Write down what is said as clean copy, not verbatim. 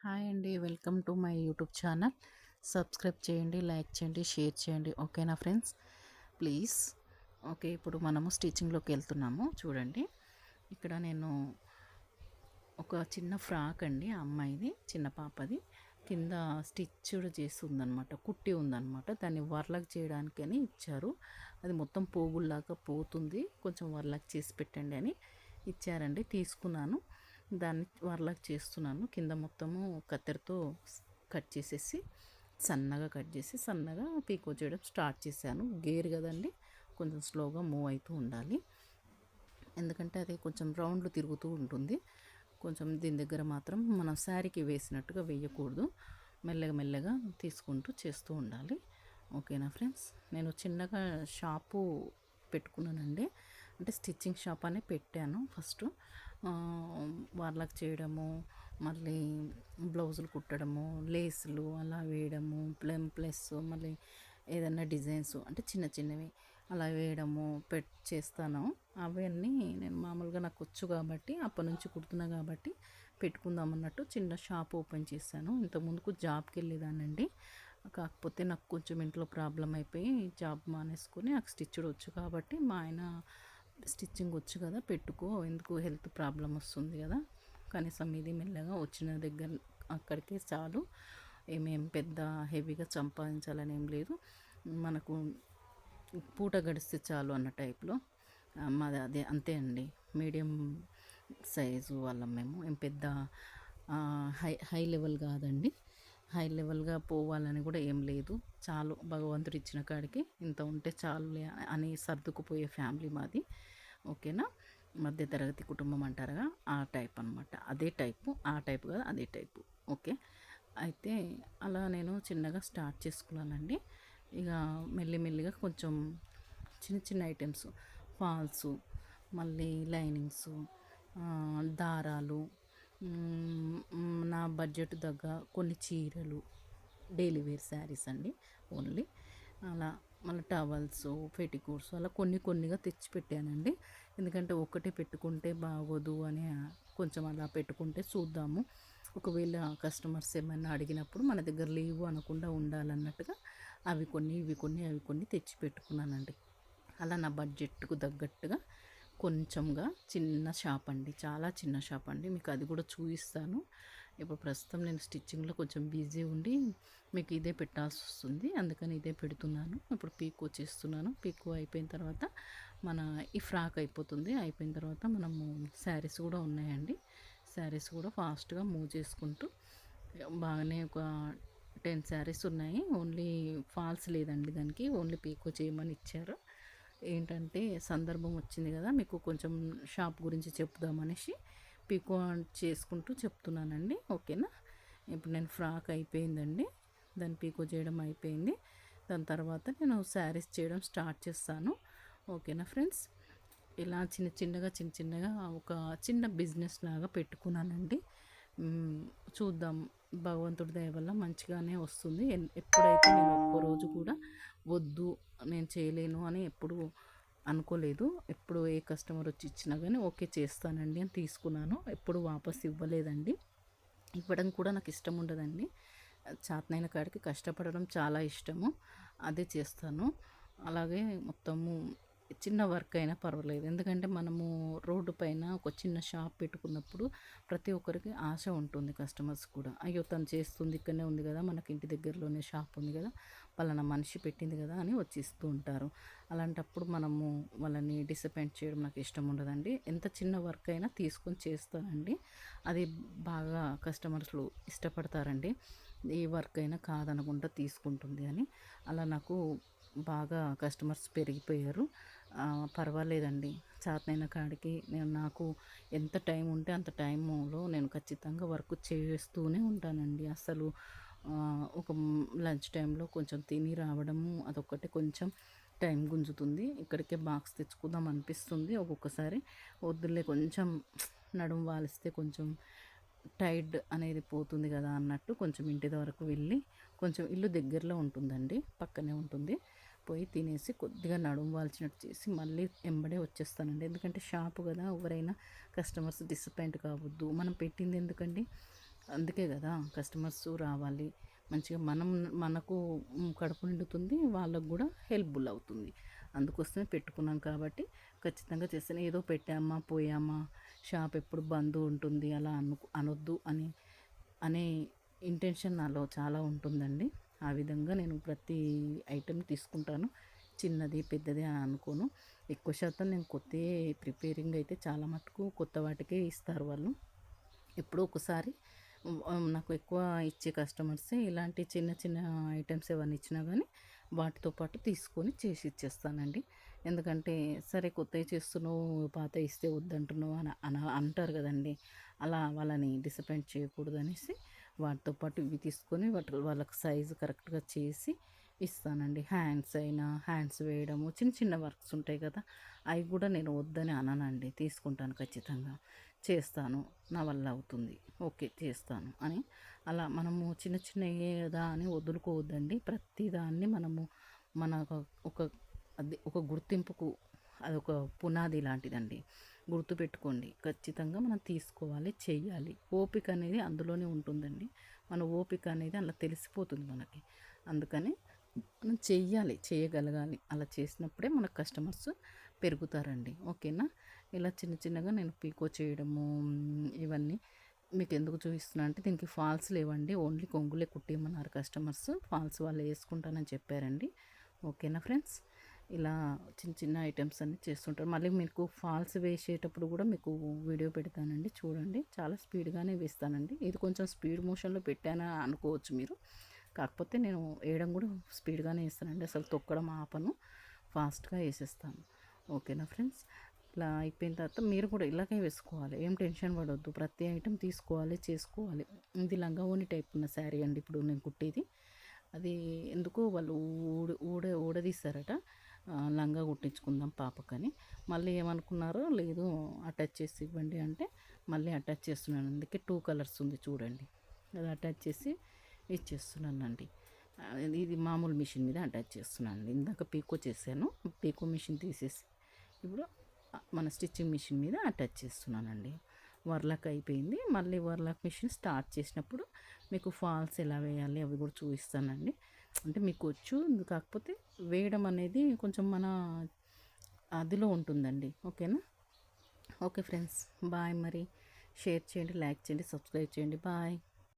Hi అండి, welcome to my YouTube channel. Subscribe చేయండి, like చేయండి, షేర్ చేయండి. ఓకేనా ఫ్రెండ్స్, ప్లీజ్. ఓకే, ఇప్పుడు మనము స్టిచ్చింగ్లోకి వెళ్తున్నాము. చూడండి, ఇక్కడ నేను ఒక చిన్న ఫ్రాక్ అండి, అమ్మాయిది, చిన్న పాపది. కింద స్టిచ్డ్ చేసి ఉందనమాట, కుట్టి ఉందనమాట. దాన్ని వర్లక్ చేయడానికి అని ఇచ్చారు. అది మొత్తం పోగుల్లాగా పోతుంది, కొంచెం వర్లక్ చేసి పెట్టండి అని ఇచ్చారండి. తీసుకున్నాను, దాన్ని వర్లాక్ చేస్తున్నాను. కింద మొత్తము కత్తెరతో కట్ చేసేసి సన్నగా కట్ చేసి సన్నగా పీకో చేయడం స్టార్ట్ చేశాను. గేర్ కదండి, కొంచెం స్లోగా మూవ్ అవుతూ ఉండాలి, ఎందుకంటే అది కొంచెం రౌండ్లు తిరుగుతూ ఉంటుంది. కొంచెం దీని దగ్గర మాత్రం మనం శారీకి వేసినట్టుగా వేయకూడదు, మెల్లగా మెల్లగా తీసుకుంటూ చేస్తూ ఉండాలి. ఓకేనా ఫ్రెండ్స్, నేను చిన్నగా షాపు పెట్టుకున్నానండి, అంటే స్టిచ్చింగ్ షాప్ అనే పెట్టాను. ఫస్ట్ వాళ్ళకి చేయడము, మళ్ళీ బ్లౌజులు కుట్టడము, లేసులు అలా వేయడము, ప్లస్ మళ్ళీ ఏదన్నా డిజైన్స్ అంటే చిన్న చిన్నవి అలా వేయడము చేస్తాను. అవన్నీ నేను మామూలుగా నాకు వచ్చు కాబట్టి, అప్పటి నుంచి కుడుతున్నా కాబట్టి పెట్టుకుందాం అన్నట్టు చిన్న షాప్ ఓపెన్ చేశాను. ఇంతకుముందుకు జాబ్కి వెళ్ళేదానండి, కాకపోతే నాకు కొంచెం ఇంట్లో ప్రాబ్లం అయిపోయి జాబ్ మానేసుకొని, నాకు స్టిచ్డ్ వచ్చు కాబట్టి మా ఆయన స్టిచ్చింగ్ వచ్చు కదా పెట్టుకో, ఎందుకు హెల్త్ ప్రాబ్లం వస్తుంది కదా, కనీసం ఇది మెల్లగా వచ్చిన దగ్గర అక్కడికే చాలు, ఏమేం పెద్ద హెవీగా సంపాదించాలని ఏం లేదు, మనకు పూట గడిస్తే చాలు అన్న టైప్లో మాది అదే, అంతే అండి. మీడియం సైజు వాళ్ళం మేము, ఏం పెద్ద హై లెవెల్ కాదండి. హై లెవెల్గా పోవాలని కూడా ఏం లేదు, చాలు భగవంతుడు ఇచ్చిన కాడికి ఇంత ఉంటే చాలులే అని సర్దుకుపోయే ఫ్యామిలీ మాది. ఓకేనా, మధ్యతరగతి కుటుంబం అంటారుగా, ఆ టైప్ అనమాట. అదే టైపు, ఆ టైపు కాదు, అదే టైపు. ఓకే, అయితే అలా నేను చిన్నగా స్టార్ట్ చేసుకున్నానండి. ఇక మెల్లిమెల్లిగా కొంచెం చిన్న చిన్న ఐటమ్స్, ఫాల్స్, మళ్ళీ లైనింగ్స్, దారాలు, నా బడ్జెట్ తగ్గ కొన్ని చీరలు, డైలీ వేర్ శారీస్ అండి ఓన్లీ. అలా మళ్ళీ టవల్స్, పెట్టికోట్స్ అలా కొన్ని కొన్నిగా తెచ్చిపెట్టానండి. ఎందుకంటే ఒక్కటే పెట్టుకుంటే బాగోదు అని కొంచెం అలా పెట్టుకుంటే చూద్దాము, ఒకవేళ కస్టమర్స్ ఏమైనా అడిగినప్పుడు మన దగ్గర లేవు అనకుండా ఉండాలన్నట్టుగా అవి కొన్ని ఇవి కొన్ని అవి కొన్ని తెచ్చి పెట్టుకున్నానండి. అలా నా బడ్జెట్కు తగ్గట్టుగా కొంచెంగా చిన్న షాప్ అండి, చాలా చిన్న షాప్ అండి. మీకు అది కూడా చూపిస్తాను. ఇప్పుడు ప్రస్తుతం నేను స్టిచ్చింగ్లో కొంచెం బిజీ ఉండి మీకు ఇదే పెట్టాల్సి వస్తుంది, అందుకని ఇదే పెడుతున్నాను. ఇప్పుడు పీకో చేస్తున్నాను. పీకో అయిపోయిన తర్వాత మన ఈ ఫ్రాక్ అయిపోతుంది. అయిపోయిన తర్వాత మనము శారీస్ కూడా ఉన్నాయండి, శారీస్ కూడా ఫాస్ట్గా మూవ్ చేసుకుంటూ బాగానే ఒక 10 శారీస్ ఉన్నాయి. ఓన్లీ ఫాల్స్ లేదండి దానికి, ఓన్లీ పీకో చేయమని ఇచ్చారు. ఏంటంటే సందర్భం వచ్చింది కదా, మీకు కొంచెం షాప్ గురించి చెప్దామనేసి పీకో చేసుకుంటూ చెప్తున్నానండి. ఓకేనా, ఇప్పుడు నేను ఫ్రాక్ అయిపోయిందండి, దాన్ని పీకో చేయడం అయిపోయింది. దాని తర్వాత నేను శారీస్ చేయడం స్టార్ట్ చేస్తాను. ఓకేనా ఫ్రెండ్స్, ఇలా చిన్న చిన్నగా ఒక చిన్న బిజినెస్ లాగా పెట్టుకున్నానండి. చూద్దాం, భగవంతుడి దయ వల్ల మంచిగానే వస్తుంది. ఎప్పుడైతే నేను ఒక్కరోజు కూడా వద్దు నేను చేయలేను అని ఎప్పుడు అనుకోలేదు. ఎప్పుడు ఏ కస్టమర్ వచ్చి ఇచ్చినా కానీ ఓకే చేస్తానండి అని తీసుకున్నాను, ఎప్పుడు వాపస్ ఇవ్వలేదండి. ఇవ్వడం కూడా నాకు ఇష్టం ఉండదండి, చేతనైన కాడికి కష్టపడడం చాలా ఇష్టము, అదే చేస్తాను. అలాగే మొత్తము చిన్న వర్క్ అయినా పర్వాలేదు, ఎందుకంటే మనము రోడ్డు పైన ఒక చిన్న షాప్ పెట్టుకున్నప్పుడు ప్రతి ఒక్కరికి ఆశ ఉంటుంది, కస్టమర్స్ కూడా, అయ్యో తను చేస్తుంది ఇక్కడనే ఉంది కదా, మనకి ఇంటి దగ్గరలోనే షాప్ ఉంది కదా, పలానా మనిషి పెట్టింది కదా అని వచ్చి ఇస్తూ ఉంటారు. అలాంటప్పుడు మనము వాళ్ళని డిసప్పాయింట్ చేయడం నాకు ఇష్టం ఉండదండి. ఎంత చిన్న వర్క్ అయినా తీసుకొని చేస్తానండి, అది బాగా కస్టమర్స్లు ఇష్టపడతారండి. ఏ వర్క్ అయినా కాదనకుండా తీసుకుంటుంది అని, అలా నాకు బాగా కస్టమర్స్ పెరిగిపోయారు. పర్వాలేదండి, చేతనైన కాడికి నేను, నాకు ఎంత టైం ఉంటే అంత టైంలో నేను ఖచ్చితంగా వర్క్ చేస్తూనే ఉంటానండి. అసలు ఒక లంచ్ టైంలో కొంచెం తిని రావడము అదొక్కటి కొంచెం టైం గుంజుతుంది. ఇక్కడికే బాక్స్ తెచ్చుకుందాం అనిపిస్తుంది ఒక్కొక్కసారి, వద్దులే కొంచెం నడుము వాలిస్తే కొంచెం టైర్డ్ అనేది పోతుంది కదా అన్నట్టు కొంచెం ఇంటి వరకు వెళ్ళి, కొంచెం ఇల్లు దగ్గరలో ఉంటుందండి, పక్కనే ఉంటుంది, పోయి తినేసి కొద్దిగా నడుము వాల్చినట్టు చేసి మళ్ళీ ఎంబడే వచ్చేస్తానండి. ఎందుకంటే షాపు కదా, ఎవరైనా కస్టమర్స్ డిసప్పాయింట్ కావద్దు, మనం పెట్టింది ఎందుకండి, అందుకే కదా కస్టమర్స్ రావాలి, మంచిగా మనకు కడుపు నిండుతుంది, వాళ్ళకు కూడా హెల్ప్ఫుల్ అవుతుంది. అందుకోసమే పెట్టుకున్నాను కాబట్టి ఖచ్చితంగా చేస్తాను. ఏదో పెట్టామా పోయామా, షాప్ ఎప్పుడు బంద్ ఉంటుంది అలా అనొద్దు అనే ఇంటెన్షన్ నాలో చాలా ఉంటుందండి. ఆ విధంగా నేను ప్రతి ఐటెం తీసుకుంటాను. చిన్నది పెద్దది అని అనుకోను. ఎక్కువ శాతం నేను కొత్తవి ప్రిపేరింగ్ అయితే చాలా మటుకు కొత్త వాటికే ఇస్తారు వాళ్ళు. ఎప్పుడో ఒకసారి నాకు ఎక్కువ ఇచ్చే కస్టమర్సే ఇలాంటి చిన్న చిన్న ఐటమ్స్ ఏమైనా ఇచ్చినా కానీ వాటితో పాటు తీసుకొని చేసి ఇచ్చేస్తానండి. ఎందుకంటే సరే కొత్తవి చేస్తున్నావు, పాతవి ఇస్తే వద్దంటున్నావు అంటారు కదండి. అలా వాళ్ళని డిసప్పాయింట్ చేయకూడదు అనేసి వాటితో పాటు ఇవి తీసుకొని వాళ్ళకి సైజు కరెక్ట్గా చేసి ఇస్తానండి. హ్యాండ్స్ వేయడము చిన్న చిన్న వర్క్స్ ఉంటాయి కదా, అవి కూడా నేను వద్దని అననండి, తీసుకుంటాను ఖచ్చితంగా. చేస్తాను, నా వల్ల అవుతుంది, ఓకే చేస్తాను అని. అలా మనము చిన్న చిన్నయే కదా అని వదులుకోవద్దండి. ప్రతిదాన్ని మనము మన ఒక ఒక గుర్తింపుకు అదొక పునాది లాంటిదండి. గుర్తుపెట్టుకోండి, ఖచ్చితంగా మనం తీసుకోవాలి, చెయ్యాలి. ఓపిక అనేది అందులోనే ఉంటుందండి. మన ఓపిక అనేది అలా తెలిసిపోతుంది మనకి. అందుకని మనం చెయ్యాలి, చేయగలగాలి. అలా చేసినప్పుడే మన కస్టమర్స్ పెరుగుతారండి. ఓకేనా. ఇలా చిన్న చిన్నగా నేను పీకో చేయడము ఇవన్నీ మీకు ఎందుకు చూపిస్తున్నా అంటే దీనికి ఫాల్స్ లేవండి, ఓన్లీ కొంగులే కుట్టియమన్నారు కస్టమర్స్. ఫాల్స్ వాళ్ళు వేసుకుంటానని చెప్పారండి. ఓకేనా ఫ్రెండ్స్. ఇలా చిన్న చిన్న ఐటమ్స్ అన్నీ చేస్తుంటారు. మళ్ళీ మీకు ఫాల్స్ వేసేటప్పుడు కూడా మీకు వీడియో పెడతానండి, చూడండి. చాలా స్పీడ్గానే వేస్తానండి. ఇది కొంచెం స్పీడ్ మోషన్లో పెట్టానా అనుకోవచ్చు మీరు, కాకపోతే నేను వేయడం కూడా స్పీడ్గానే వేస్తానండి. అసలు తొక్కడం ఆపను, ఫాస్ట్గా వేసేస్తాను. ఓకేనా ఫ్రెండ్స్. ఇలా అయిపోయిన తర్వాత మీరు కూడా ఇలాగే వేసుకోవాలి, ఏం టెన్షన్ పడొద్దు. ప్రతి ఐటెం తీసుకోవాలి, చేసుకోవాలి. ఇది లంగా ఓణి టైప్ ఉన్న శారీ అండి ఇప్పుడు నేను కుట్టేది. అది ఎందుకో వాళ్ళు ఊడదీశారట, లంగా కుట్టించుకుందాం పాపకని. మళ్ళీ ఏమనుకున్నారో లేదు అటాచ్ చేసి ఇవ్వండి అంటే మళ్ళీ అటాచ్ చేస్తున్నాను. అందుకే 2 కలర్స్ ఉంది చూడండి, అది అటాచ్ చేసి ఇచ్చేస్తున్నానండి. ఇది మామూలు మిషన్ మీద అటాచ్ చేస్తున్నాను. ఇందాక పీకో చేశాను, పీకో మిషన్ తీసేసి ఇప్పుడు మన స్టిచ్చింగ్ మిషన్ మీద అటాచ్ చేస్తున్నానండి. వర్లాక్ అయిపోయింది. మళ్ళీ వర్లాక్ మిషన్ స్టార్ట్ చేసినప్పుడు మీకు ఫాల్స్ ఎలా వేయాలి అవి కూడా చూపిస్తానండి. అంటే మీకు వచ్చు, కాకపోతే వేయడం అనేది కొంచెం మన అదిలో ఉంటుందండి. ఓకేనా. Okay friends, bye. మరి షేర్ చేయండి, లైక్ చేయండి, సబ్స్క్రైబ్ చేయండి. బాయ్.